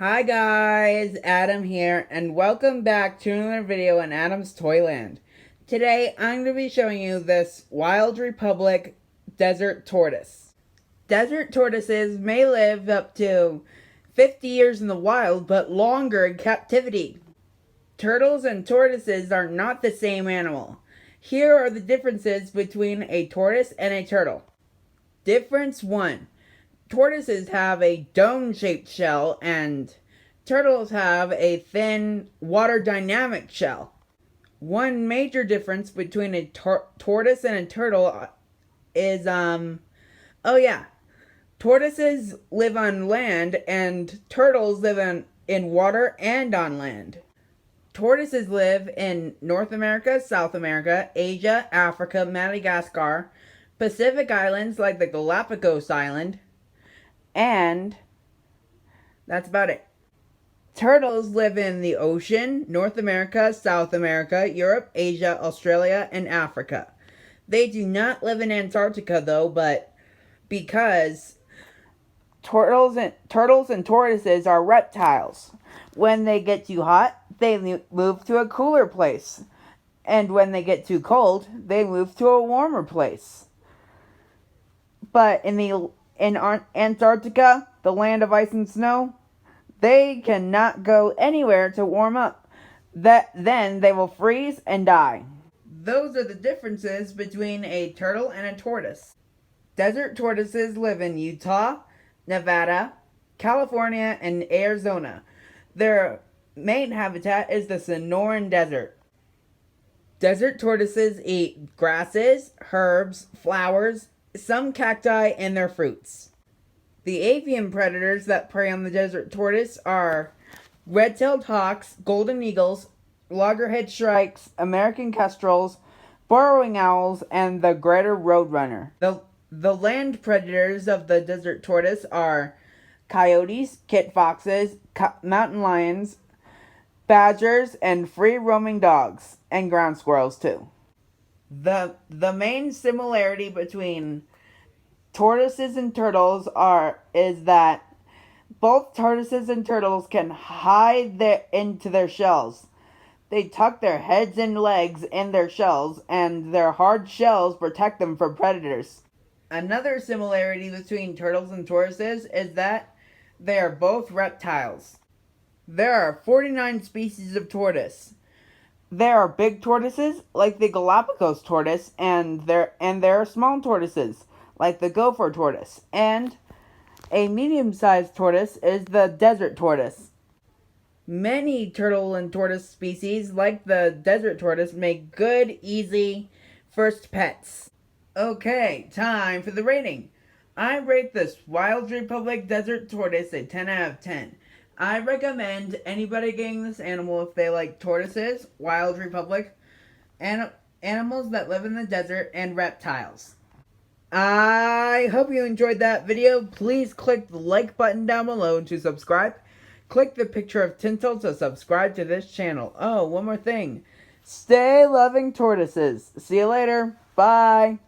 Hi guys, Adam here, and welcome back to another video in Adam's Toyland. Today, I'm going to be showing you this Wild Republic desert tortoise. Desert tortoises may live up to 50 years in the wild, but longer in captivity. Turtles and tortoises are not the same animal. Here are the differences between a tortoise and a turtle. Difference 1. Tortoises have a dome-shaped shell, and turtles have a thin, water-dynamic shell. One major difference between a tortoise and a turtle is, tortoises live on land, and turtles live in water and on land. Tortoises live in North America, South America, Asia, Africa, Madagascar, Pacific Islands like the Galapagos Island, and that's about it. Turtles live in the ocean, North America, South America, Europe, Asia, Australia, and Africa. They do not live in Antarctica though, but because turtles and tortoises are reptiles. When they get too hot, they move to a cooler place. And when they get too cold, they move to a warmer place. But in Antarctica, the land of ice and snow, they cannot go anywhere to warm up. Then they will freeze and die. Those are the differences between a turtle and a tortoise. Desert tortoises live in Utah, Nevada, California, and Arizona. Their main habitat is the Sonoran Desert. Desert tortoises eat grasses, herbs, flowers, some cacti, and their fruits. The avian predators that prey on the desert tortoise are red-tailed hawks, golden eagles, loggerhead shrikes, American kestrels, burrowing owls, and the greater roadrunner. The land predators of the desert tortoise are coyotes, kit foxes, mountain lions, badgers, and free-roaming dogs, and ground squirrels too. The main similarity between tortoises and turtles is that both tortoises and turtles can hide into their shells. They tuck their heads and legs in their shells, and their hard shells protect them from predators. Another similarity between turtles and tortoises is that they are both reptiles. There are 49 species of tortoise. There are big tortoises, like the Galapagos tortoise, and there are small tortoises, like the gopher tortoise, and a medium-sized tortoise is the desert tortoise. Many turtle and tortoise species, like the desert tortoise, make good, easy first pets. Okay, time for the rating. I rate this Wild Republic desert tortoise a 10 out of 10. I recommend anybody getting this animal if they like tortoises, Wild Republic, and animals that live in the desert, and reptiles. I hope you enjoyed that video. Please click the like button down below to subscribe. Click the picture of Tinsel to subscribe to this channel. Oh, one more thing. Stay loving tortoises. See you later. Bye.